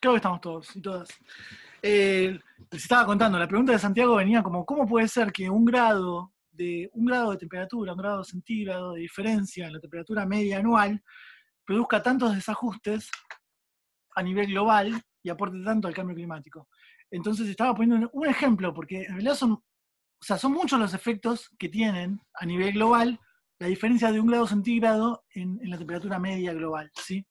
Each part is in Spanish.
Creo que estamos todos y todas. Les estaba contando, la pregunta de Santiago venía como, ¿cómo puede ser que un grado de temperatura, un grado centígrado de diferencia en la temperatura media anual, produzca tantos desajustes a nivel global y aporte tanto al cambio climático? Entonces estaba poniendo un ejemplo, porque en realidad son muchos los efectos que tienen a nivel global la diferencia de un grado centígrado en la temperatura media global, ¿sí?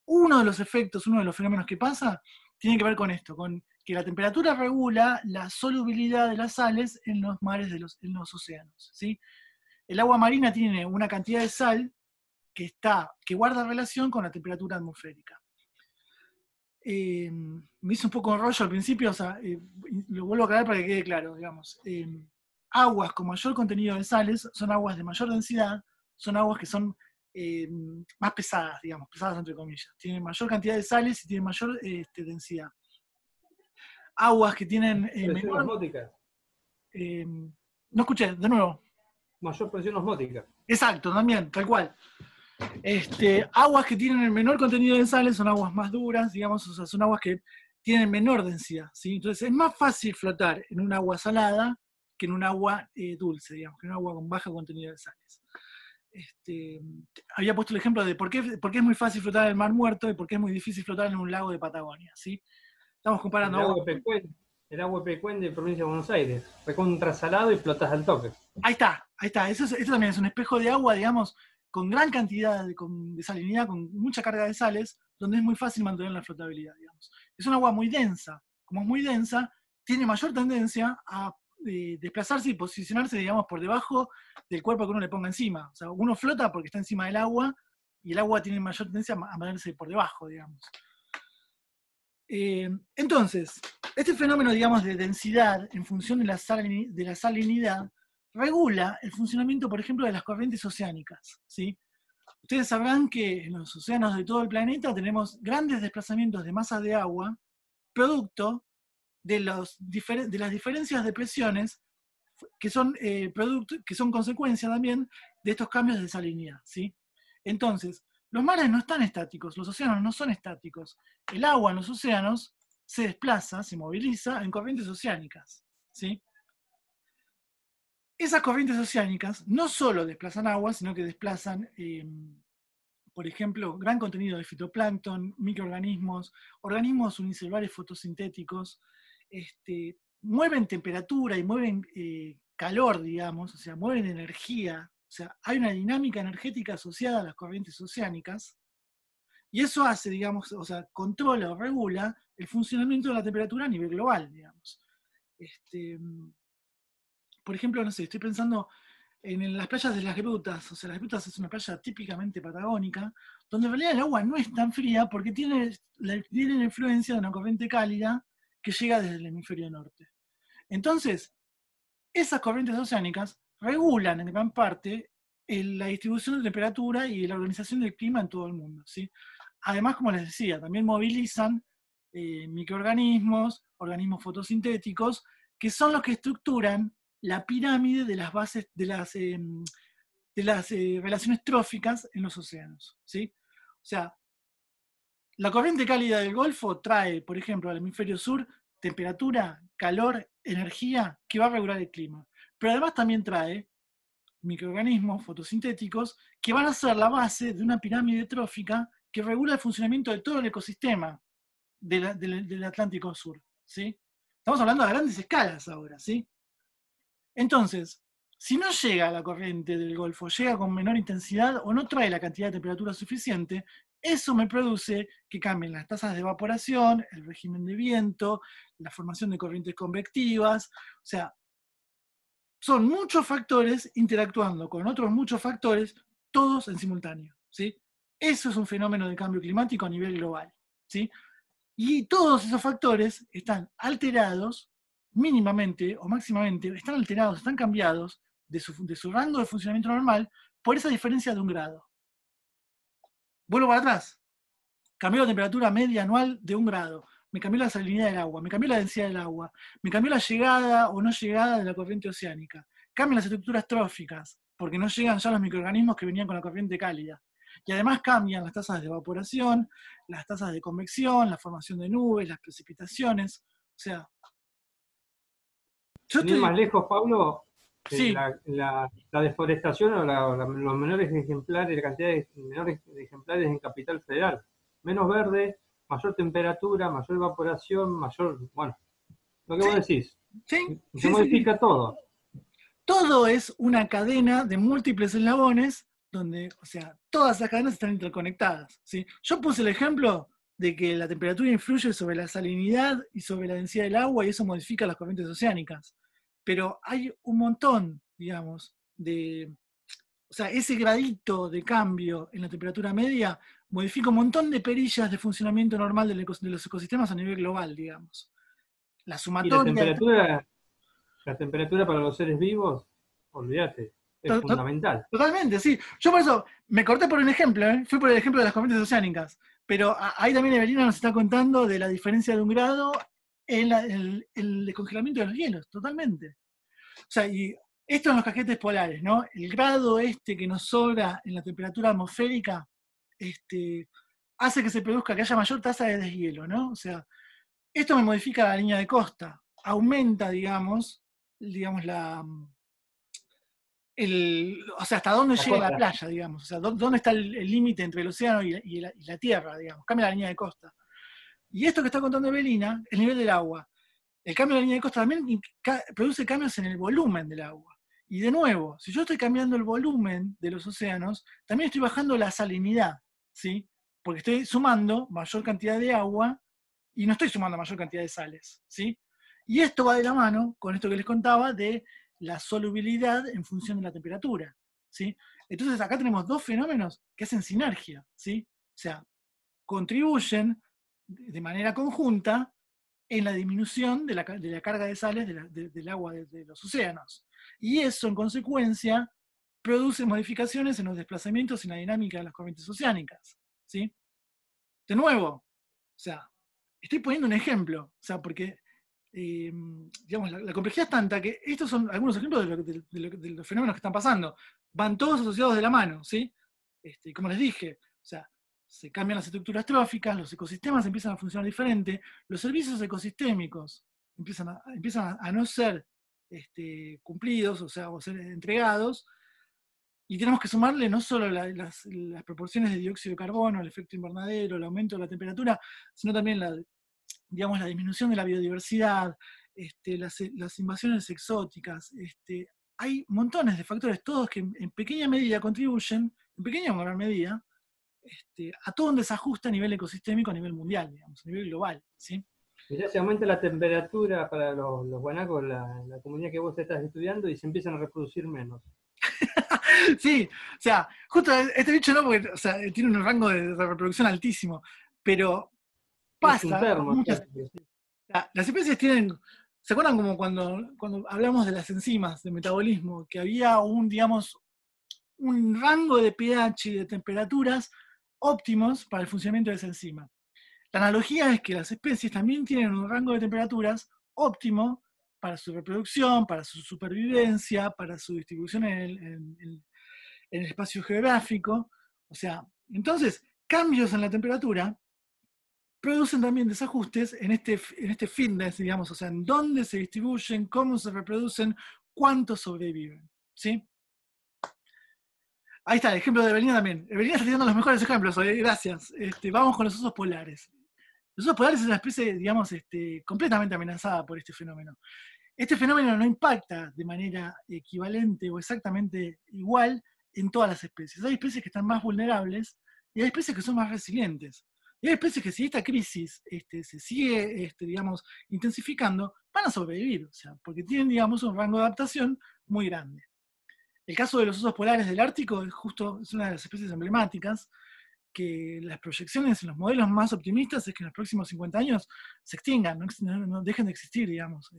Uno de los efectos, uno de los fenómenos que pasa, tiene que ver con esto, con que la temperatura regula la solubilidad de las sales en los mares, en los océanos, ¿sí? El agua marina tiene una cantidad de sal que guarda relación con la temperatura atmosférica. Me hice un poco de rollo al principio, o sea, lo vuelvo a aclarar para que quede claro, digamos. Aguas con mayor contenido de sales son aguas de mayor densidad, son aguas que son más pesadas, digamos, pesadas entre comillas. Tienen mayor cantidad de sales y tienen mayor densidad. Aguas que tienen Presión menor... osmótica. No escuché, de nuevo. Mayor presión osmótica. Exacto, también, tal cual. Aguas que tienen el menor contenido de sales son aguas más duras, digamos, o sea, son aguas que tienen menor densidad, ¿sí? Entonces es más fácil flotar en un agua salada que en un agua dulce, digamos, que en un agua con bajo contenido de sales. Había puesto el ejemplo de por qué es muy fácil flotar en el Mar Muerto y por qué es muy difícil flotar en un lago de Patagonia, ¿sí? Estamos comparando agua. El agua de Pecuén de provincia de Buenos Aires. Recontra salado y flotas al toque. Ahí está. Esto también es un espejo de agua, digamos, con gran cantidad de salinidad, con mucha carga de sales, donde es muy fácil mantener la flotabilidad, digamos. Es un agua muy densa. Como es muy densa, tiene mayor tendencia a desplazarse y posicionarse, digamos, por debajo del cuerpo que uno le ponga encima. O sea, uno flota porque está encima del agua y el agua tiene mayor tendencia a mantenerse por debajo, digamos. Entonces, este fenómeno, digamos, de densidad en función de la salinidad regula el funcionamiento, por ejemplo, de las corrientes oceánicas, ¿sí? Ustedes sabrán que en los océanos de todo el planeta tenemos grandes desplazamientos de masas de agua, producto de las diferencias de presiones que son, que son consecuencia también de estos cambios de salinidad, ¿sí? Entonces, los mares no están estáticos, los océanos no son estáticos. El agua en los océanos se desplaza, se moviliza en corrientes oceánicas, ¿sí? Esas corrientes oceánicas no solo desplazan agua, sino que desplazan, por ejemplo, gran contenido de fitoplancton, microorganismos, organismos unicelulares fotosintéticos, mueven temperatura y mueven calor, digamos, o sea, mueven energía. O sea, hay una dinámica energética asociada a las corrientes oceánicas, y eso hace, digamos, o sea, controla o regula el funcionamiento de la temperatura a nivel global, digamos. Por ejemplo, no sé, estoy pensando en las playas de las Grutas. O sea, las Grutas es una playa típicamente patagónica, donde en realidad el agua no es tan fría porque tiene la influencia de una corriente cálida que llega desde el hemisferio norte. Entonces, esas corrientes oceánicas regulan en gran parte la distribución de temperatura y la organización del clima en todo el mundo, ¿sí? Además, como les decía, también movilizan microorganismos, organismos fotosintéticos, que son los que estructuran la pirámide de las bases de las relaciones tróficas en los océanos, ¿sí? O sea, la corriente cálida del Golfo trae, por ejemplo, al hemisferio sur temperatura, calor, energía que va a regular el clima. Pero además también trae microorganismos fotosintéticos que van a ser la base de una pirámide trófica que regula el funcionamiento de todo el ecosistema del Atlántico Sur, ¿sí? Estamos hablando a grandes escalas ahora, ¿sí? Entonces, si no llega a la corriente del Golfo, llega con menor intensidad o no trae la cantidad de temperatura suficiente, eso me produce que cambien las tasas de evaporación, el régimen de viento, la formación de corrientes convectivas. O sea, son muchos factores interactuando con otros muchos factores, todos en simultáneo, ¿sí? Eso es un fenómeno de cambio climático a nivel global, ¿sí? Y todos esos factores están alterados mínimamente o máximamente, están alterados, están cambiados de su rango de funcionamiento normal por esa diferencia de 1 grado. Vuelvo para atrás. Cambió la temperatura media anual de 1 grado. Me cambió la salinidad del agua, me cambió la densidad del agua, me cambió la llegada o no llegada de la corriente oceánica. Cambian las estructuras tróficas, porque no llegan ya los microorganismos que venían con la corriente cálida. Y además cambian las tasas de evaporación, las tasas de convección, la formación de nubes, las precipitaciones. O sea, yo Sin ir estoy... más lejos, Pablo, Sí, la deforestación los menores ejemplares, la cantidad de menores de ejemplares en Capital Federal. Menos verde, mayor temperatura, mayor evaporación, mayor, bueno, lo que sí, vos decís, sí, se sí, sí, sí. modifica todo. Todo es una cadena de múltiples eslabones donde, o sea, todas esas cadenas están interconectadas, ¿sí? Yo puse el ejemplo de que la temperatura influye sobre la salinidad y sobre la densidad del agua y eso modifica las corrientes oceánicas. Pero hay un montón, digamos, o sea, ese gradito de cambio en la temperatura media modifica un montón de perillas de funcionamiento normal de los ecosistemas a nivel global, digamos. La Y sumatoria de la temperatura para los seres vivos, olvídate, es To- to- fundamental. Totalmente, sí. Yo por eso me corté por un ejemplo, ¿eh? Fui por el ejemplo de las corrientes oceánicas. Pero ahí también Evelina nos está contando de la diferencia de un grado en el descongelamiento de los hielos, totalmente. O sea, y esto en los casquetes polares, ¿no? El grado este que nos sobra en la temperatura atmosférica hace que se produzca, que haya mayor tasa de deshielo, ¿no? O sea, esto me modifica la línea de costa, aumenta, digamos o sea, hasta dónde La llega la costa. playa, digamos, o sea, dónde está el límite entre el océano y la tierra, digamos, cambia la línea de costa. Y esto que está contando Evelina, el nivel del agua, el cambio de la línea de costa también produce cambios en el volumen del agua. Y de nuevo, si yo estoy cambiando el volumen de los océanos, también estoy bajando la salinidad, ¿sí? Porque estoy sumando mayor cantidad de agua y no estoy sumando mayor cantidad de sales, ¿sí? Y esto va de la mano con esto que les contaba de la solubilidad en función de la temperatura, ¿sí? Entonces acá tenemos dos fenómenos que hacen sinergia, ¿sí? O sea, contribuyen de manera conjunta en la disminución de la carga de sales del agua de los océanos. Y eso, en consecuencia, produce modificaciones en los desplazamientos y en la dinámica de las corrientes oceánicas, ¿sí? De nuevo, o sea, estoy poniendo un ejemplo, o sea, porque digamos, la complejidad es tanta que estos son algunos ejemplos de los fenómenos que están pasando. Van todos asociados de la mano, ¿sí? Como les dije, o sea, se cambian las estructuras tróficas, los ecosistemas empiezan a funcionar diferente, los servicios ecosistémicos empiezan a no ser cumplidos, o sea, o ser entregados, y tenemos que sumarle no solo las proporciones de dióxido de carbono, el efecto invernadero, el aumento de la temperatura, sino también digamos, la disminución de la biodiversidad, las invasiones exóticas. Hay montones de factores, todos que en pequeña medida contribuyen, en pequeña o menor medida, a todo un desajuste a nivel ecosistémico, a nivel mundial, digamos, a nivel global. ¿Sí? Y ya se aumenta la temperatura para los guanacos, la comunidad que vos estás estudiando, y se empiezan a reproducir menos. Sí, o sea, justo este bicho no, porque o sea, tiene un rango de reproducción altísimo, pero Es un pasa con termo. muchas. Las especies tienen, ¿se acuerdan como cuando hablamos de las enzimas, de metabolismo, que había digamos, un rango de pH y de temperaturas óptimos para el funcionamiento de esa enzima? La analogía es que las especies también tienen un rango de temperaturas óptimo para su reproducción, para su supervivencia, para su distribución en el espacio geográfico. O sea, entonces, cambios en la temperatura producen también desajustes en este fitness, digamos, o sea, en dónde se distribuyen, cómo se reproducen, cuántos sobreviven. ¿Sí? Ahí está, el ejemplo de Evelina también. Evelina está teniendo los mejores ejemplos hoy, gracias. Vamos con los osos polares. Los osos polares es una especie, digamos, completamente amenazada por este fenómeno. Este fenómeno no impacta de manera equivalente o exactamente igual en todas las especies. Hay especies que están más vulnerables y hay especies que son más resilientes. Y hay especies que si esta crisis se sigue, digamos, intensificando, van a sobrevivir, o sea, porque tienen, digamos, un rango de adaptación muy grande. El caso de los osos polares del Ártico es una de las especies emblemáticas, que las proyecciones en los modelos más optimistas es que en los próximos 50 años se extingan, no dejen de existir, digamos.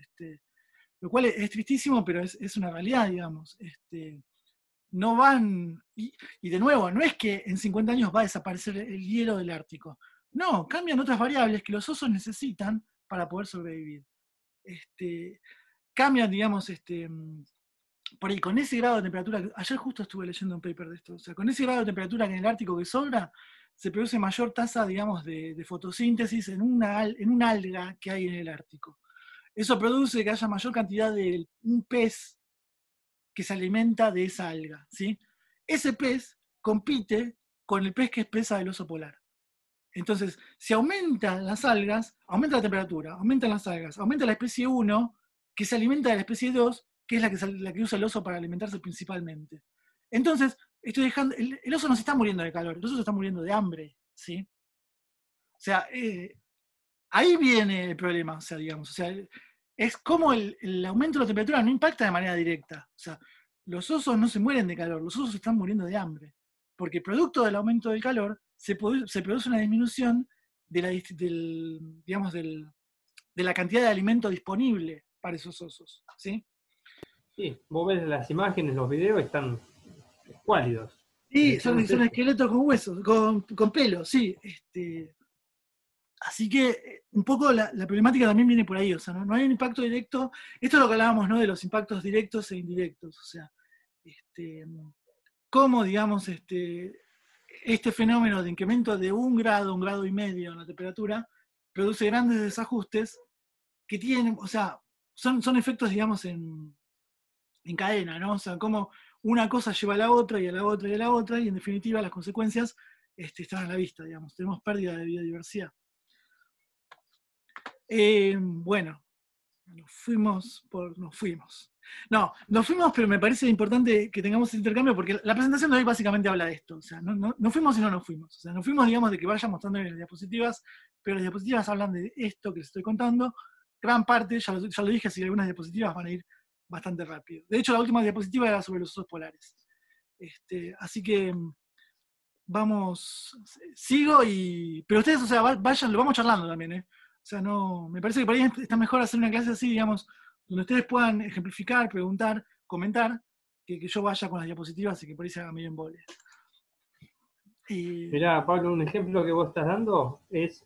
Lo cual es tristísimo, pero es una realidad, digamos. No van, y de nuevo, no es que en 50 años va a desaparecer el hielo del Ártico. No, cambian otras variables que los osos necesitan para poder sobrevivir. Cambian, digamos, por ahí, con ese grado de temperatura, ayer justo estuve leyendo un paper de esto, o sea, con ese grado de temperatura que en el Ártico que sobra, se produce mayor tasa, digamos, de fotosíntesis en una alga que hay en el Ártico. Eso produce que haya mayor cantidad de un pez que se alimenta de esa alga, ¿sí? Ese pez compite con el pez que es presa del oso polar. Entonces, si aumentan las algas, aumenta la temperatura, aumentan las algas, aumenta la especie 1, que se alimenta de la especie 2, que es la que usa el oso para alimentarse principalmente. Entonces, estoy dejando, el oso no se está muriendo de calor, el oso se está muriendo de hambre, ¿sí? O sea, ahí viene el problema, o sea, digamos, o sea, es como el aumento de la temperatura no impacta de manera directa. O sea, los osos no se mueren de calor, los osos se están muriendo de hambre. Porque producto del aumento del calor se produce una disminución digamos, de la cantidad de alimento disponible para esos osos. ¿Sí? Sí, vos ves las imágenes, los videos, están escuálidos. Sí, son esqueletos con huesos, con pelo, sí. Así que un poco la problemática también viene por ahí, o sea, no hay un impacto directo. Esto es lo que hablábamos, ¿no? De los impactos directos e indirectos, o sea, cómo, digamos, este fenómeno de incremento de 1 grado, 1,5 grados en la temperatura, produce grandes desajustes que tienen, o sea, son efectos, digamos, en cadena, ¿no? O sea, cómo una cosa lleva a la otra y a la otra y a la otra, y en definitiva las consecuencias están a la vista, digamos. Tenemos pérdida de biodiversidad. Bueno, nos fuimos. No, nos fuimos, pero me parece importante que tengamos este intercambio porque la presentación de hoy básicamente habla de esto. O sea, no fuimos y no nos fuimos. O sea, nos fuimos, digamos, de que vaya mostrando en las diapositivas, pero las diapositivas hablan de esto que les estoy contando. Gran parte, ya lo dije, así que algunas diapositivas van a ir bastante rápido. De hecho, la última diapositiva era sobre los osos polares. Así que vamos, sigo pero ustedes, o sea, vayan, lo vamos charlando también, ¿eh? O sea, no, me parece que por ahí está mejor hacer una clase así, digamos, donde ustedes puedan ejemplificar, preguntar, comentar, que yo vaya con las diapositivas y que por ahí se haga medio embole. Mirá, Pablo, un ejemplo que vos estás dando es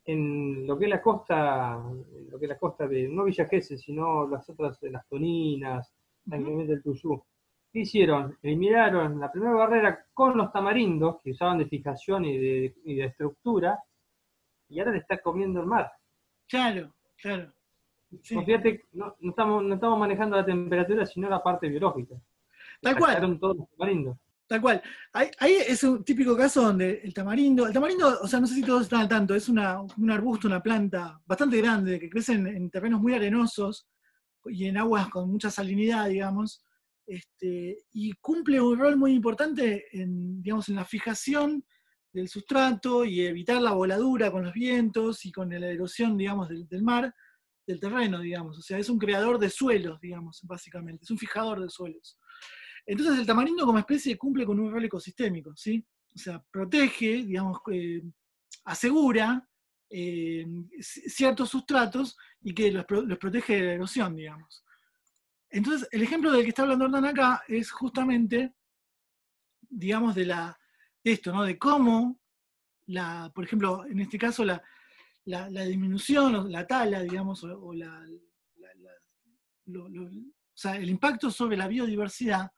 en lo que es la costa, de no Villa Gesell, sino las otras, las Toninas, San Clemente del Tuyú. ¿Qué hicieron? Eliminaron la primera barrera con los tamarindos que usaban de fijación y de estructura, y ahora le está comiendo el mar. Claro. Sí. Pues fíjate, no estamos manejando la temperatura, sino la parte biológica. Tal cual. Todos los tamarindos. Tal cual. Ahí es un típico caso donde el tamarindo, o sea, no sé si todos están al tanto, es un arbusto, una planta bastante grande que crece en terrenos muy arenosos y en aguas con mucha salinidad, digamos, y cumple un rol muy importante digamos, en la fijación del sustrato y evitar la voladura con los vientos y con la erosión, digamos, del mar, del terreno, digamos. O sea, es un creador de suelos, digamos, básicamente, es un fijador de suelos. Entonces el tamarindo como especie cumple con un rol ecosistémico, ¿sí? O sea, protege, digamos, asegura ciertos sustratos y que los protege de la erosión, digamos. Entonces, el ejemplo del que está hablando Hernán acá es justamente, digamos, de esto, ¿no? De cómo, por ejemplo, en este caso, la disminución, o la tala, digamos, o sea, el impacto sobre la biodiversidad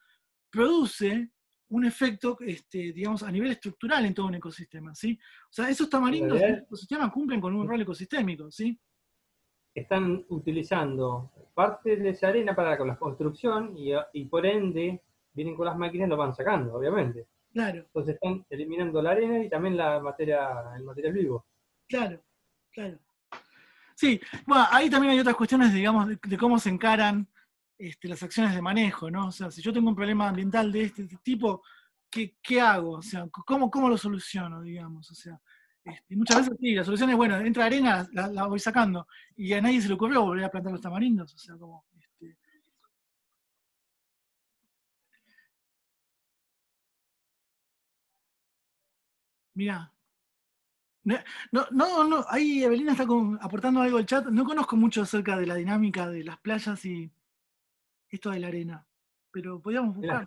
produce un efecto, digamos, a nivel estructural en todo un ecosistema, ¿sí? O sea, esos tamarindos en el ecosistema cumplen con un rol ecosistémico, ¿sí? Están utilizando parte de esa arena para la construcción y por ende vienen con las máquinas y lo van sacando, obviamente. Claro. Entonces están eliminando la arena y también el material vivo. Claro. Sí, bueno, ahí también hay otras cuestiones, digamos, de cómo se encaran las acciones de manejo, ¿no? O sea, si yo tengo un problema ambiental de este tipo, ¿qué hago? O sea, ¿cómo lo soluciono, digamos? O sea, muchas veces sí, la solución es, bueno, entra arena, la voy sacando, y a nadie se le ocurrió volver a plantar los tamarindos, o sea, como... Mirá. No, ahí Evelina está aportando algo al chat. No conozco mucho acerca de la dinámica de las playas y esto de la arena, pero podríamos buscar.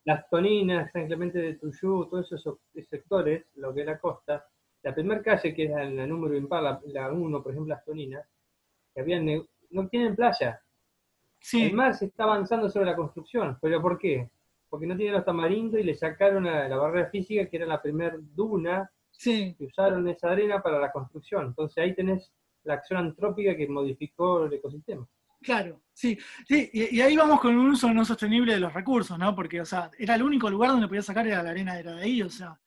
Las Toninas, San Clemente de Tuyú, todos esos sectores, lo que es la costa, la primera calle, que es la número impar, la 1, por ejemplo, las Toninas, que no tienen playa. El Sí, mar se está avanzando sobre la construcción. ¿Pero por qué? Porque no tiene los tamarindos y le sacaron la barrera física, que era la primer duna sí, que usaron esa arena para la construcción. Entonces ahí tenés la acción antrópica que modificó el ecosistema. claro, sí. Sí, y ahí vamos con un uso no sostenible de los recursos, ¿no? Porque, o sea, era el único lugar donde podía sacar era la arena, era de ahí, o sea,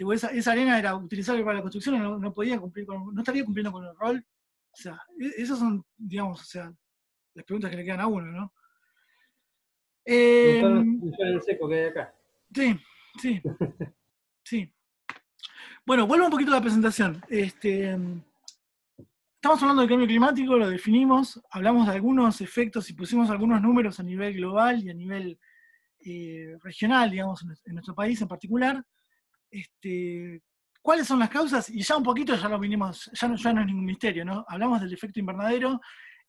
o esa arena era utilizable para la construcción, no podía cumplir no estaría cumpliendo con el rol. O sea, esas son, digamos, o sea, las preguntas que le quedan a uno, ¿no? Con Eh, toda la extensión en seco que hay acá. sí, sí, sí. Bueno, vuelvo un poquito a la presentación. Estamos hablando del cambio climático, lo definimos, hablamos de algunos efectos y pusimos algunos números a nivel global y a nivel regional, digamos, en nuestro país en particular. ¿Cuáles son las causas? Y ya un poquito ya lo vinimos, ya no es ningún misterio, ¿no? Hablamos del efecto invernadero,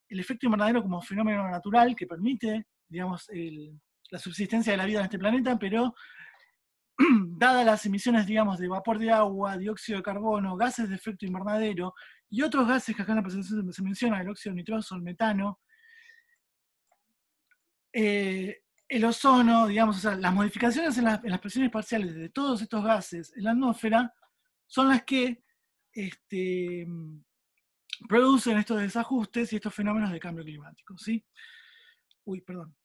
el efecto invernadero como fenómeno natural que permite, digamos, la subsistencia de la vida en este planeta, pero dadas las emisiones, digamos, de vapor de agua, dióxido de carbono, gases de efecto invernadero y otros gases que acá en la presentación se menciona, el óxido nitroso, el metano, el ozono, digamos, o sea, las modificaciones en las presiones parciales de todos estos gases en la atmósfera son las que este, producen estos desajustes y estos fenómenos de cambio climático, ¿sí? Uy, perdón.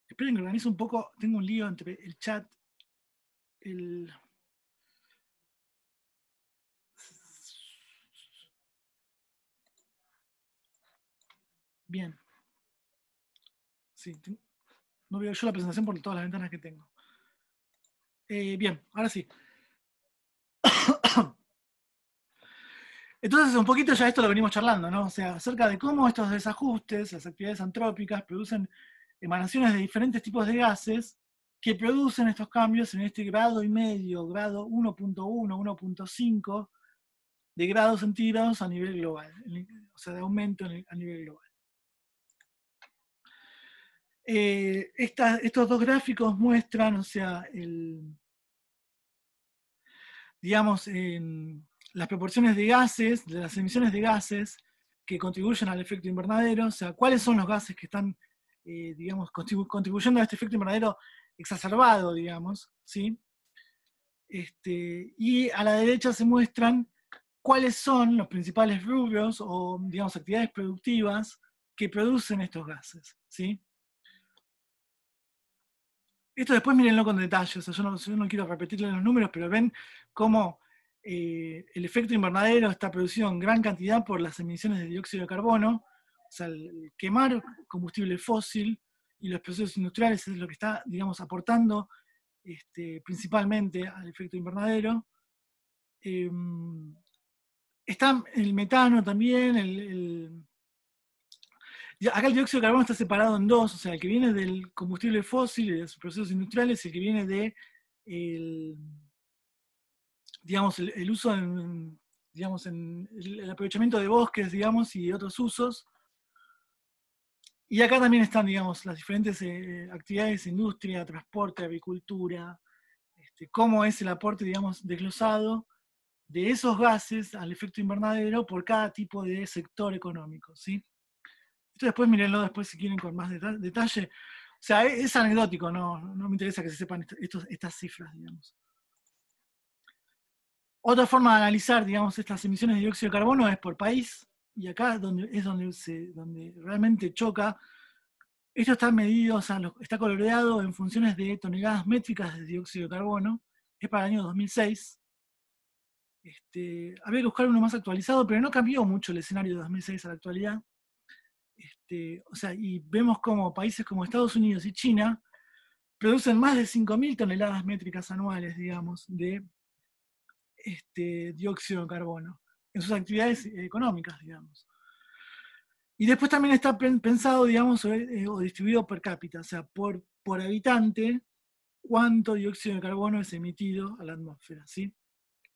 Esperen que organizo un poco, tengo un lío entre el chat, el... Bien, sí, no veo yo la presentación por todas las ventanas que tengo. Bien, ahora sí. Entonces, un poquito ya esto lo venimos charlando, ¿no? O sea, acerca de cómo estos desajustes, las actividades antrópicas, producen emanaciones de diferentes tipos de gases que producen estos cambios en este grado y medio, grado 1.1, 1.5 de grados centígrados a nivel global, o sea, de aumento a nivel global. Estos dos gráficos muestran, o sea, digamos, las proporciones de gases, de las emisiones de gases que contribuyen al efecto invernadero, o sea, cuáles son los gases que están, digamos, contribuyendo a este efecto invernadero exacerbado, digamos, ¿sí? Y a la derecha se muestran cuáles son los principales rubros o, digamos, actividades productivas que producen estos gases, ¿sí? Esto después mírenlo con detalle, o sea, yo no quiero repetirle los números, pero ven cómo el efecto invernadero está producido en gran cantidad por las emisiones de dióxido de carbono, o sea, el quemar combustible fósil y los procesos industriales es lo que está, digamos, aportando principalmente al efecto invernadero. Está el metano también, acá el dióxido de carbono está separado en dos, o sea, el que viene del combustible fósil y de los procesos industriales y el que viene de digamos, el uso digamos, en el aprovechamiento de bosques, digamos, y otros usos. Y acá también están, digamos, las diferentes actividades, industria, transporte, agricultura, cómo es el aporte, digamos, desglosado de esos gases al efecto invernadero por cada tipo de sector económico, ¿sí? Esto después mírenlo después si quieren con más detalle. O sea, es anecdótico, no me interesa que se sepan estas cifras, digamos. Otra forma de analizar, digamos, estas emisiones de dióxido de carbono es por país, y acá es donde realmente choca. Esto está medido, o sea, está coloreado en funciones de toneladas métricas de dióxido de carbono, es para el año 2006. Había que buscar uno más actualizado, pero no cambió mucho el escenario de 2006 a la actualidad. O sea, y vemos como países como Estados Unidos y China producen más de 5.000 toneladas métricas anuales, digamos, de dióxido de carbono en sus actividades económicas, digamos. Y después también está pensado, digamos, o distribuido per cápita, o sea, por habitante, cuánto dióxido de carbono es emitido a la atmósfera, ¿sí?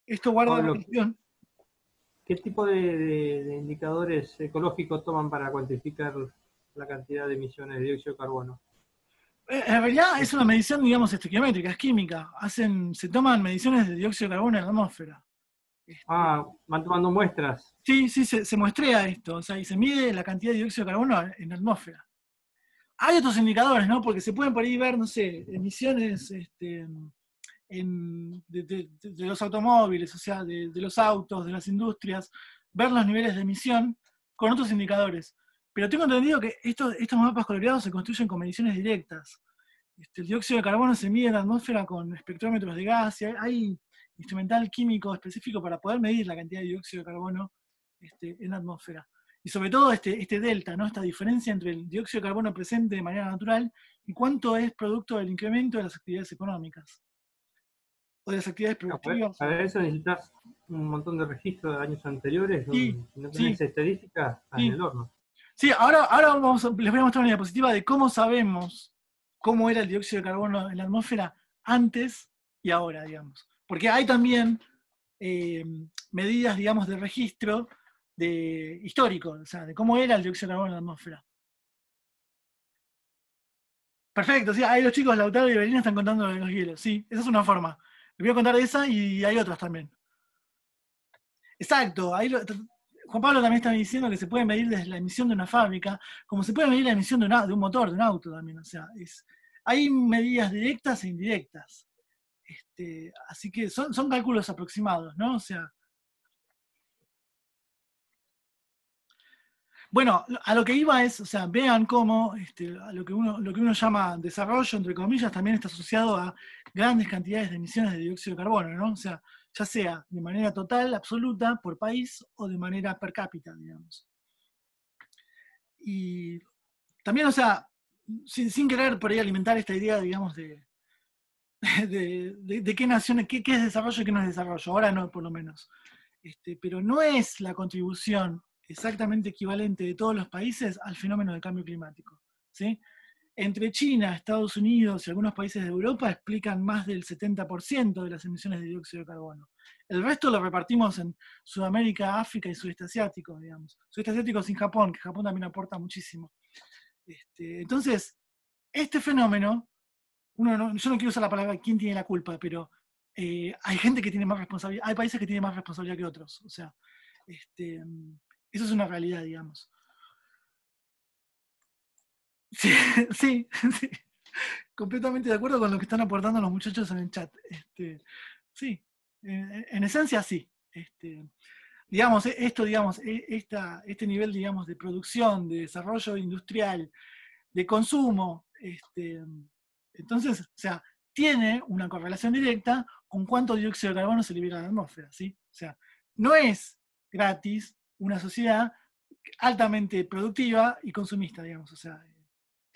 Esto guarda Pablo, relación. ¿qué tipo de indicadores ecológicos toman para cuantificar la cantidad de emisiones de dióxido de carbono? En realidad es una medición, digamos, estequiométrica, es química. Se toman mediciones de dióxido de carbono en la atmósfera. Este, Van tomando muestras. sí, sí, se muestrea esto, o sea, y se mide la cantidad de dióxido de carbono en la atmósfera. Hay otros indicadores, ¿no? Porque se pueden por ahí ver, no sé, emisiones de los automóviles, o sea, de los autos, de las industrias, ver los niveles de emisión con otros indicadores. Pero tengo entendido que estos mapas coloreados se construyen con mediciones directas. El dióxido de carbono se mide en la atmósfera con espectrómetros de gas, y hay instrumental químico específico para poder medir la cantidad de dióxido de carbono en la atmósfera. Y sobre todo este delta, ¿no? Esta diferencia entre el dióxido de carbono presente de manera natural y cuánto es producto del incremento de las actividades económicas o de las actividades productivas. Para eso necesitas un montón de registros de años anteriores, Sí, si no tenés sí, estadísticas, estás en sí. el horno. Sí, ahora les voy a mostrar una diapositiva de cómo sabemos cómo era el dióxido de carbono en la atmósfera antes y ahora, digamos. Porque hay también medidas, digamos, de registro histórico, o sea, de cómo era el dióxido de carbono en la atmósfera. Perfecto, sí, ahí los chicos Lautaro y Evelina están contando de los hielos, sí, esa es una forma. Les voy a contar de esa y hay otras también. Exacto, Juan Pablo también está diciendo que se puede medir desde la emisión de una fábrica, como se puede medir la emisión de un motor, de un auto también. O sea, hay medidas directas e indirectas. Así que son cálculos aproximados, ¿no? O sea, bueno, a lo que iba es, o sea, vean cómo a lo que uno llama desarrollo, entre comillas, también está asociado a grandes cantidades de emisiones de dióxido de carbono, ¿no? O sea, ya sea de manera total, absoluta, por país, o de manera per cápita, digamos. Y también, o sea, sin querer por ahí alimentar esta idea, digamos, de qué naciones, qué es desarrollo y qué no es desarrollo, ahora no, por lo menos. Pero no es la contribución exactamente equivalente de todos los países al fenómeno del cambio climático. ¿Sí? Entre China, Estados Unidos y algunos países de Europa explican más del 70% de las emisiones de dióxido de carbono. El resto lo repartimos en Sudamérica, África y Sudeste Asiático, digamos. Sudeste Asiático sin Japón, que Japón también aporta muchísimo. Entonces, este fenómeno, yo no quiero usar la palabra quién tiene la culpa, pero hay gente que tiene más responsabilidad, hay países que tienen más responsabilidad que otros. O sea, eso es una realidad, digamos. Sí, sí, sí, completamente de acuerdo con lo que están aportando los muchachos en el chat. Sí, en esencia sí. Digamos, este nivel, digamos, de producción, de desarrollo industrial, de consumo, entonces, o sea, tiene una correlación directa con cuánto dióxido de carbono se libera a la atmósfera, ¿sí? O sea, no es gratis una sociedad altamente productiva y consumista, digamos, o sea.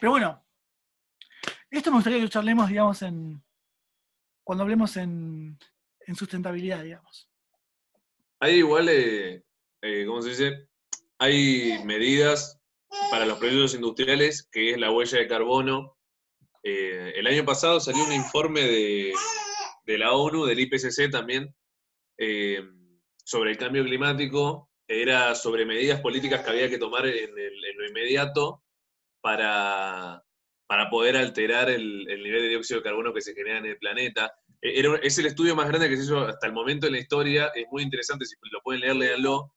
Pero bueno, esto me gustaría que lo charlemos, digamos, cuando hablemos en sustentabilidad, digamos. Hay igual, ¿cómo se dice? Hay medidas para los proyectos industriales, que es la huella de carbono. El año pasado salió un informe de la ONU, del IPCC también, sobre el cambio climático. Era sobre medidas políticas que había que tomar en lo inmediato para poder alterar el nivel de dióxido de carbono que se genera en el planeta. Es el estudio más grande que se hizo hasta el momento en la historia, es muy interesante, si lo pueden leer, léanlo,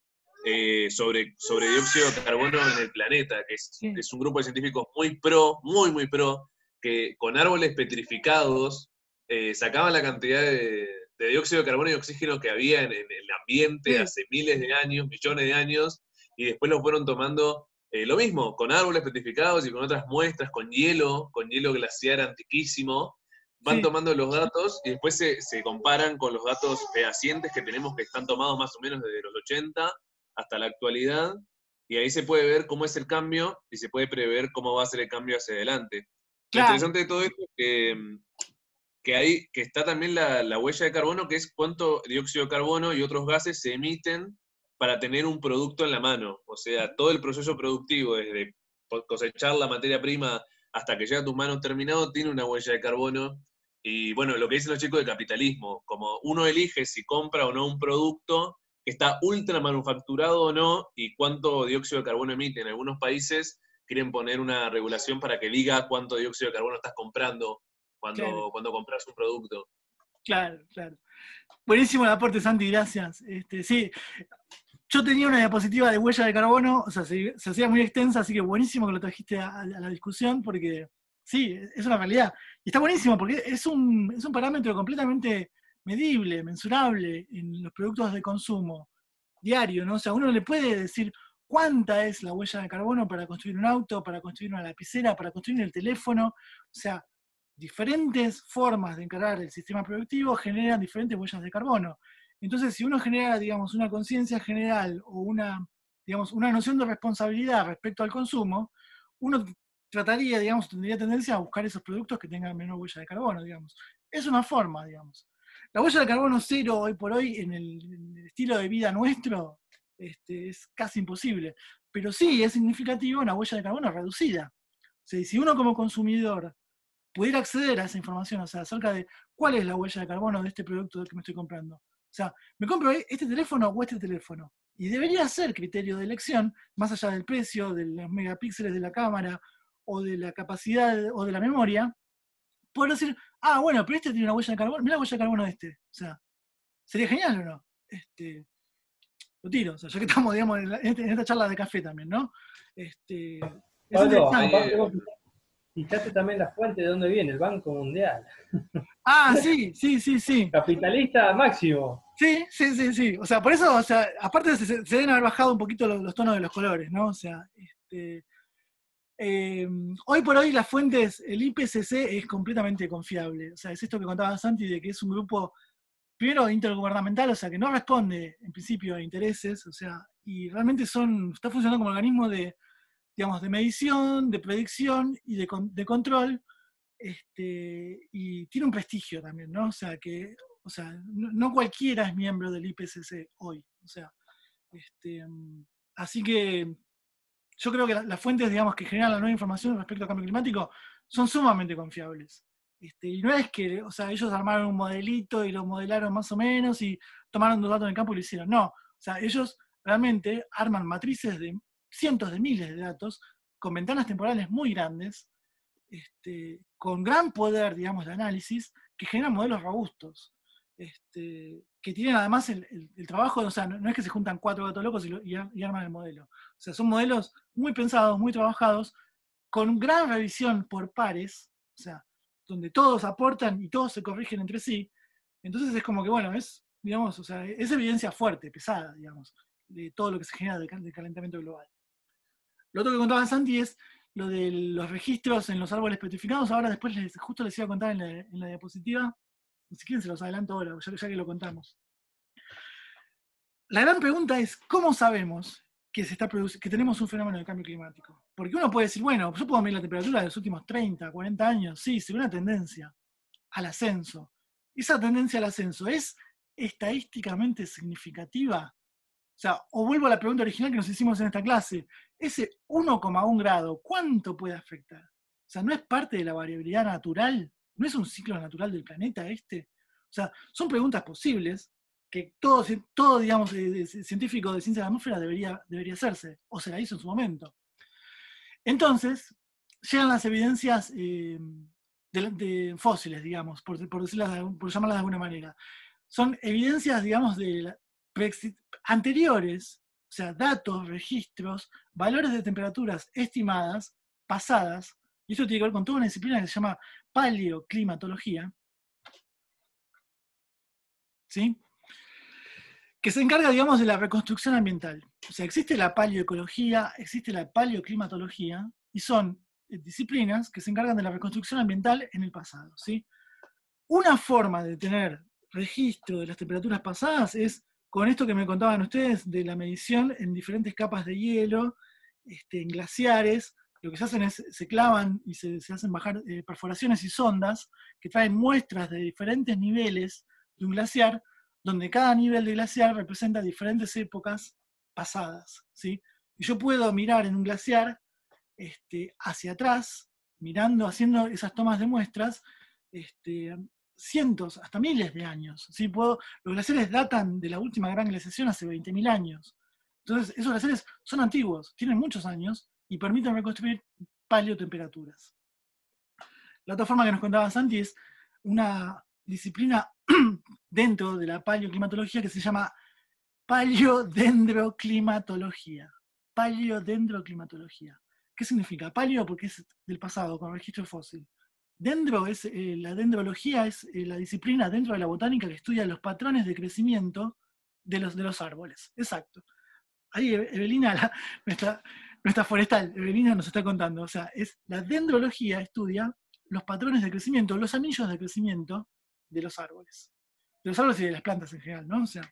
sobre dióxido de carbono en el planeta, que es un grupo de científicos muy pro, muy pro, que con árboles petrificados sacaban la cantidad de dióxido de carbono y oxígeno que había en el ambiente hace miles de años, millones de años, y después lo fueron tomando lo mismo, con árboles petrificados y con otras muestras, con hielo glaciar antiquísimo, van tomando los datos y después se comparan con los datos fehacientes que tenemos, que están tomados más o menos desde los 80 hasta la actualidad, y ahí se puede ver cómo es el cambio y se puede prever cómo va a ser el cambio hacia adelante. Claro. Lo interesante de todo esto es que está también la huella de carbono, que es cuánto dióxido de carbono y otros gases se emiten para tener un producto en la mano. O sea, todo el proceso productivo, desde cosechar la materia prima hasta que llega a tus manos terminado, tiene una huella de carbono. Y bueno, lo que dicen los chicos de capitalismo, como uno elige si compra o no un producto que está ultra manufacturado o no, y cuánto dióxido de carbono emite. En algunos países quieren poner una regulación para que diga cuánto dióxido de carbono estás comprando cuando compras un producto. Claro, claro. Buenísimo el aporte, Santi, gracias. Sí, yo tenía una diapositiva de huella de carbono, o sea, se hacía muy extensa, así que buenísimo que lo trajiste a la discusión, porque sí, es una realidad. Y está buenísimo, porque es un parámetro completamente medible, mensurable en los productos de consumo diario, ¿no? O sea, uno le puede decir cuánta es la huella de carbono para construir un auto, para construir una lapicera, para construir el teléfono. O sea, diferentes formas de encarar el sistema productivo generan diferentes huellas de carbono. Entonces, si uno genera, digamos, una conciencia general o digamos, una noción de responsabilidad respecto al consumo, uno trataría, digamos, tendría tendencia a buscar esos productos que tengan menor huella de carbono, digamos. Es una forma, digamos. La huella de carbono cero hoy por hoy en el estilo de vida nuestro es casi imposible, pero sí es significativo una huella de carbono reducida. O sea, si uno como consumidor pudiera acceder a esa información, o sea, acerca de cuál es la huella de carbono de este producto que me estoy comprando. O sea, ¿me compro este teléfono o este teléfono? Y debería ser criterio de elección, más allá del precio, de los megapíxeles de la cámara, o de la capacidad, o de la memoria, poder decir, ah, bueno, pero este tiene una huella de carbono, mira la huella de carbono de este. O sea, sería genial o no. Lo tiro, o sea, ya que estamos, digamos, en esta charla de café también, ¿no? Es Pablo, interesante. fíjate también la fuente de dónde viene, el Banco Mundial. Ah, sí, sí, sí, sí. Capitalista máximo. Sí, sí, sí, sí. O sea, por eso, o sea, aparte se deben haber bajado un poquito los tonos de los colores, ¿no? O sea, hoy por hoy las fuentes, el IPCC es completamente confiable. O sea, es esto que contaba Santi de que es un grupo, primero intergubernamental, o sea, que no responde en principio a intereses, o sea, y realmente está funcionando como organismo de, digamos, de medición, de predicción y de control, y tiene un prestigio también, ¿no? O sea, no cualquiera es miembro del IPCC hoy, o sea, así que yo creo que las fuentes, digamos, que generan la nueva información respecto al cambio climático son sumamente confiables. Y no es que, o sea, ellos armaron un modelito y lo modelaron más o menos y tomaron los datos del campo y lo hicieron. No, o sea, ellos realmente arman matrices de cientos de miles de datos con ventanas temporales muy grandes, con gran poder, digamos, de análisis, que generan modelos robustos, que tienen además el trabajo, o sea, no es que se juntan 4 gatos locos y arman el modelo. O sea, son modelos muy pensados, muy trabajados, con gran revisión por pares, o sea, donde todos aportan y todos se corrigen entre sí. Entonces es como que, bueno, digamos, o sea, es evidencia fuerte, pesada, digamos, de todo lo que se genera del calentamiento global. Lo otro que contaba Santi es lo de los registros en los árboles petrificados. Ahora después justo les iba a contar en la diapositiva. Si quieren se los adelanto ahora, ya que lo contamos. La gran pregunta es, ¿cómo sabemos que tenemos un fenómeno de cambio climático? Porque uno puede decir, bueno, yo puedo medir la temperatura de los últimos 30, 40 años. Sí, se ve una tendencia al ascenso. ¿Esa tendencia al ascenso es estadísticamente significativa? O sea, o vuelvo a la pregunta original que nos hicimos en esta clase, ese 1,1 grado, ¿cuánto puede afectar? O sea, ¿no es parte de la variabilidad natural? ¿No es un ciclo natural del planeta este? O sea, son preguntas posibles que todo digamos, científico de ciencia de la atmósfera debería hacerse, o se la hizo en su momento. Entonces, llegan las evidencias de fósiles, digamos, por llamarlas de alguna manera. Son evidencias, digamos, anteriores, o sea, datos, registros, valores de temperaturas estimadas, pasadas, y eso tiene que ver con toda una disciplina que se llama paleoclimatología, ¿sí? Que se encarga, digamos, de la reconstrucción ambiental. O sea, existe la paleoecología, existe la paleoclimatología, y son disciplinas que se encargan de la reconstrucción ambiental en el pasado, ¿sí? Una forma de tener registro de las temperaturas pasadas es con esto que me contaban ustedes de la medición en diferentes capas de hielo, en glaciares. Lo que se hacen es, se clavan y se hacen bajar perforaciones y sondas que traen muestras de diferentes niveles de un glaciar, donde cada nivel de glaciar representa diferentes épocas pasadas, ¿sí? Y yo puedo mirar en un glaciar hacia atrás, haciendo esas tomas de muestras, cientos, hasta miles de años. ¿Sí? Los glaciares datan de la última gran glaciación hace 20.000 años. Entonces, esos glaciares son antiguos, tienen muchos años y permiten reconstruir paleotemperaturas. La otra forma que nos contaba Santi es disciplina dentro de la paleoclimatología que se llama paleodendroclimatología. Paleodendroclimatología. ¿Qué significa? Paleo porque es del pasado, con registro fósil. Dendro es, la dendrología es la disciplina dentro de la botánica que estudia los patrones de crecimiento de los árboles. Exacto. Ahí Evelina, nuestra forestal, Evelina nos está contando. O sea, la dendrología estudia los patrones de crecimiento, los anillos de crecimiento de los árboles. De los árboles y de las plantas en general, ¿no? O sea,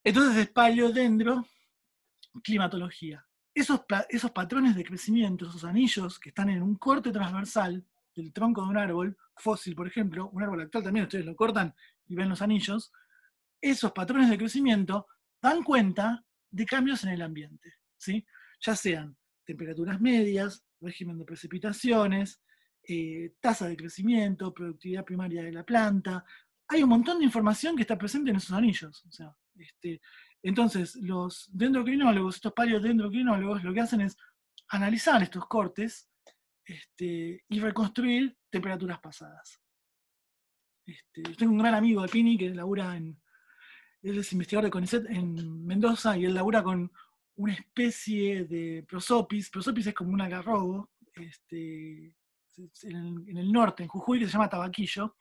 entonces es paleodendroclimatología. Esos patrones de crecimiento, esos anillos que están en un corte transversal del tronco de un árbol fósil, por ejemplo, un árbol actual también, ustedes lo cortan y ven los anillos, esos patrones de crecimiento dan cuenta de cambios en el ambiente, ¿sí? Ya sean temperaturas medias, régimen de precipitaciones, tasa de crecimiento, productividad primaria de la planta. Hay un montón de información que está presente en esos anillos. O sea, entonces, los dendrocrinólogos, estos paleodendrocrinólogos, lo que hacen es analizar estos cortes y reconstruir temperaturas pasadas. Yo tengo un gran amigo de Pini que labura él es investigador de CONICET en Mendoza y él labura con una especie de prosopis. Prosopis es como un algarrobo en el norte, en Jujuy, que se llama tabaquillo.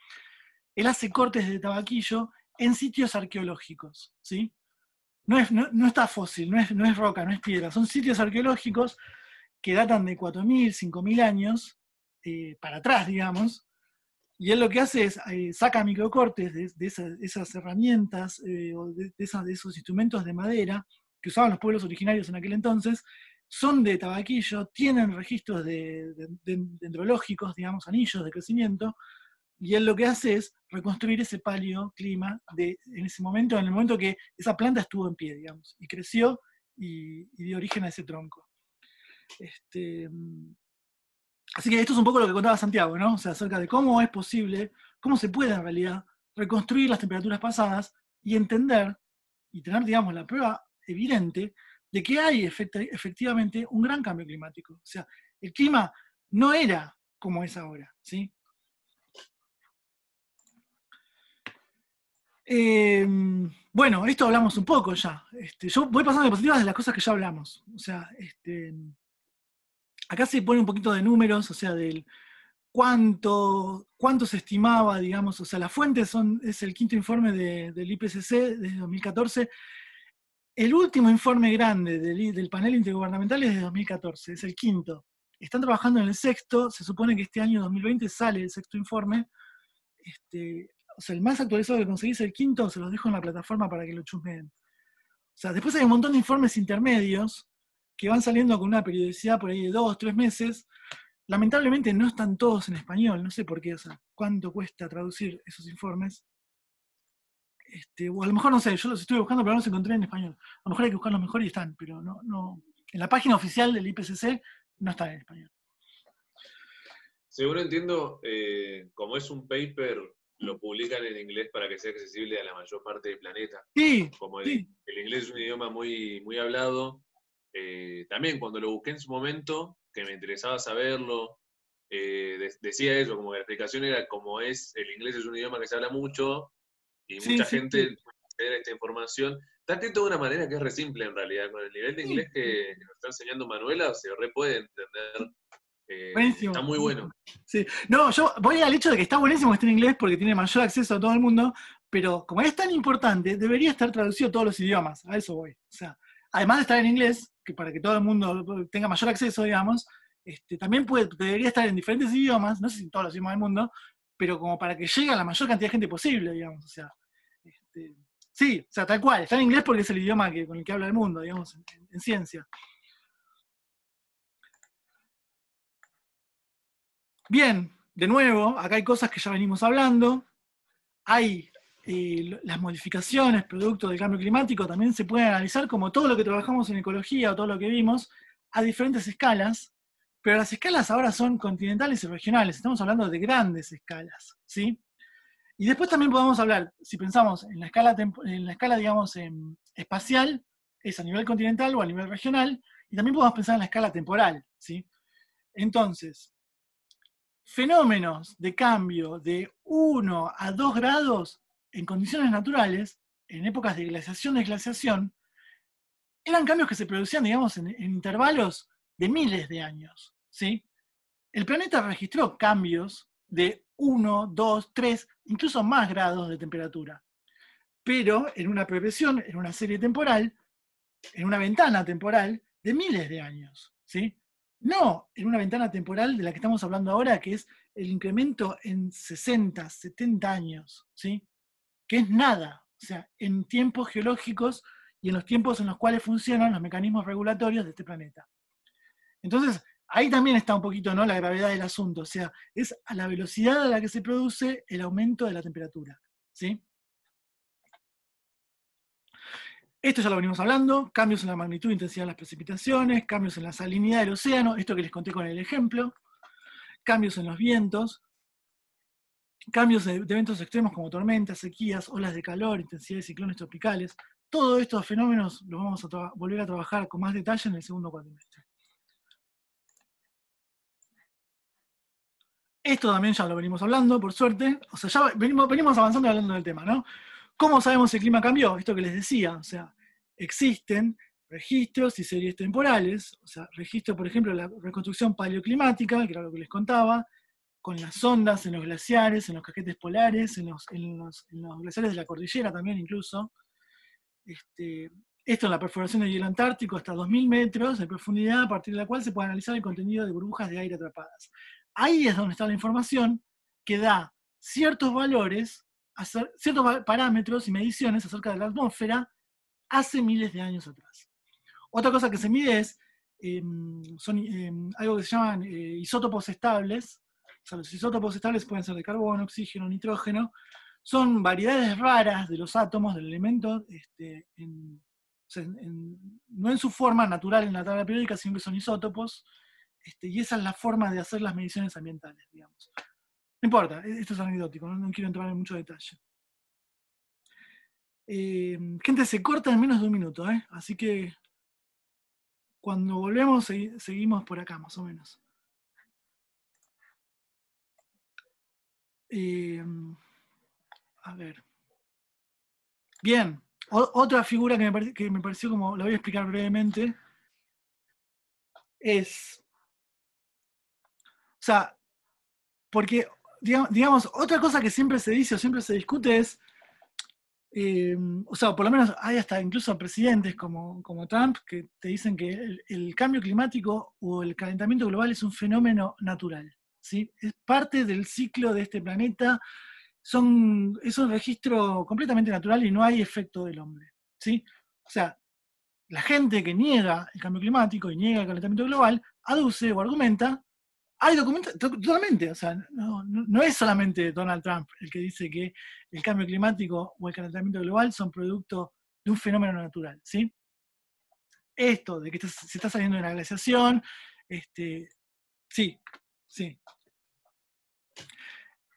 Él hace cortes de tabaquillo en sitios arqueológicos, ¿sí? No está fósil, no es roca, no es piedra, son sitios arqueológicos que datan de 4.000, 5.000 años para atrás, digamos, y él lo que hace es saca microcortes de esas herramientas o de esos instrumentos de madera que usaban los pueblos originarios en aquel entonces, son de tabaquillo, tienen registros dendrológicos, digamos, anillos de crecimiento, y él lo que hace es reconstruir ese paleoclima en ese momento, en el momento que esa planta estuvo en pie, digamos, y creció y dio origen a ese tronco. Así que esto es un poco lo que contaba Santiago, ¿no? O sea, acerca de cómo es posible, cómo se puede en realidad reconstruir las temperaturas pasadas y entender y tener, digamos, la prueba evidente de que hay efectivamente un gran cambio climático. O sea, el clima no era como es ahora, ¿sí? Bueno, esto hablamos un poco ya. Yo voy pasando diapositivas de las cosas que ya hablamos. O sea, acá se pone un poquito de números, o sea, del cuánto se estimaba, digamos, o sea, las fuentes es el quinto informe del IPCC desde 2014. El último informe grande del panel intergubernamental es de 2014, es el quinto. Están trabajando en el sexto, se supone que este año 2020 sale el sexto informe. O sea, el más actualizado que conseguís el quinto, se los dejo en la plataforma para que lo chusmeen. O sea, después hay un montón de informes intermedios que van saliendo con una periodicidad por ahí de 2 o 3 meses. Lamentablemente no están todos en español, no sé por qué, o sea, cuánto cuesta traducir esos informes. O a lo mejor, no sé, yo los estuve buscando, pero no los encontré en español. A lo mejor hay que buscarlos mejor y están, pero no. En la página oficial del IPCC no están en español. Según entiendo, como es un paper, lo publican en inglés para que sea accesible a la mayor parte del planeta. Sí. Como sí. El inglés es un idioma muy, muy hablado, también cuando lo busqué en su momento, que me interesaba saberlo, decía eso, como que la explicación era como el inglés es un idioma que se habla mucho, y mucha gente puede acceder a esta información. Está escrito de una manera que es re simple en realidad, con el nivel de inglés que nos está enseñando Manuela, se re puede entender. Buenísimo. Está muy bueno. Sí. No, yo voy al hecho de que está buenísimo que esté en inglés porque tiene mayor acceso a todo el mundo, pero como es tan importante, debería estar traducido a todos los idiomas, a eso voy. O sea, además de estar en inglés, que para que todo el mundo tenga mayor acceso, digamos, también debería estar en diferentes idiomas, no sé si en todos los idiomas del mundo, pero como para que llegue a la mayor cantidad de gente posible, digamos. O sea, sí, o sea, tal cual, está en inglés porque es el idioma con el que habla el mundo, digamos, en ciencia. Bien, de nuevo, acá hay cosas que ya venimos hablando. Hay las modificaciones producto del cambio climático, también se pueden analizar como todo lo que trabajamos en ecología o todo lo que vimos, a diferentes escalas, pero las escalas ahora son continentales y regionales, estamos hablando de grandes escalas, ¿sí? Y después también podemos hablar, si pensamos en la escala digamos, espacial, es a nivel continental o a nivel regional, y también podemos pensar en la escala temporal, ¿sí? Entonces, fenómenos de cambio de 1 a 2 grados en condiciones naturales, en épocas de glaciación, eran cambios que se producían, digamos, en intervalos de miles de años, ¿sí? El planeta registró cambios de 1, 2, 3, incluso más grados de temperatura, pero en una progresión, en una serie temporal, en una ventana temporal de miles de años, ¿sí? No en una ventana temporal de la que estamos hablando ahora, que es el incremento en 60, 70 años, ¿sí? Que es nada, o sea, en tiempos geológicos y en los tiempos en los cuales funcionan los mecanismos regulatorios de este planeta. Entonces, ahí también está un poquito, ¿no?, la gravedad del asunto, o sea, es a la velocidad a la que se produce el aumento de la temperatura, ¿sí? Esto ya lo venimos hablando, cambios en la magnitud e intensidad de las precipitaciones, cambios en la salinidad del océano, esto que les conté con el ejemplo, cambios en los vientos, cambios de eventos extremos como tormentas, sequías, olas de calor, intensidad de ciclones tropicales. Todos estos fenómenos los vamos a volver a trabajar con más detalle en el segundo cuatrimestre. Esto también ya lo venimos hablando, por suerte. O sea, ya venimos avanzando hablando del tema, ¿no? ¿Cómo sabemos si el clima cambió? Esto que les decía, o sea, existen registros y series temporales, o sea, registro, por ejemplo, la reconstrucción paleoclimática, que era lo que les contaba, con las ondas en los glaciares, en los casquetes polares, en los glaciares de la cordillera también incluso. Esto en la perforación del hielo antártico hasta 2000 metros de profundidad, a partir de la cual se puede analizar el contenido de burbujas de aire atrapadas. Ahí es donde está la información que da ciertos valores, ciertos parámetros y mediciones acerca de la atmósfera hace miles de años atrás. Otra cosa que se mide es algo que se llaman isótopos estables. O sea, los isótopos estables pueden ser de carbono, oxígeno, nitrógeno. Son variedades raras de los átomos, del elemento, no en su forma natural en la tabla periódica, sino que son isótopos. Y esa es la forma de hacer las mediciones ambientales, digamos. No importa, esto es anecdótico, no quiero entrar en mucho detalle. Gente, se corta en menos de 1 minuto, así que cuando volvemos seguimos por acá, más o menos. A ver. Bien, otra figura que me pareció como, la voy a explicar brevemente, es, o sea, porque, digamos, otra cosa que siempre se dice o siempre se discute es, o sea, por lo menos hay hasta incluso presidentes como Trump que te dicen que el cambio climático o el calentamiento global es un fenómeno natural, ¿sí? Es parte del ciclo de este planeta, es un registro completamente natural y no hay efecto del hombre, ¿sí? O sea, la gente que niega el cambio climático y niega el calentamiento global aduce o argumenta, hay documentos, totalmente, o sea, no es solamente Donald Trump el que dice que el cambio climático o el calentamiento global son producto de un fenómeno natural, ¿sí? Esto de que se está saliendo de la glaciación, sí.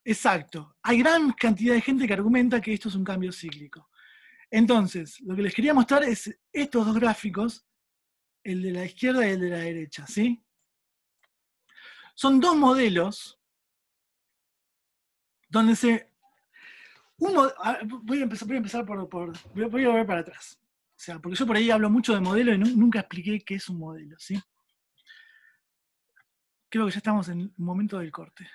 Exacto. Hay gran cantidad de gente que argumenta que esto es un cambio cíclico. Entonces, lo que les quería mostrar es estos dos gráficos, el de la izquierda y el de la derecha, ¿sí? Son dos modelos donde voy a empezar voy a volver para atrás. O sea, porque yo por ahí hablo mucho de modelo y nunca expliqué qué es un modelo, ¿sí? Creo que ya estamos en el momento del corte.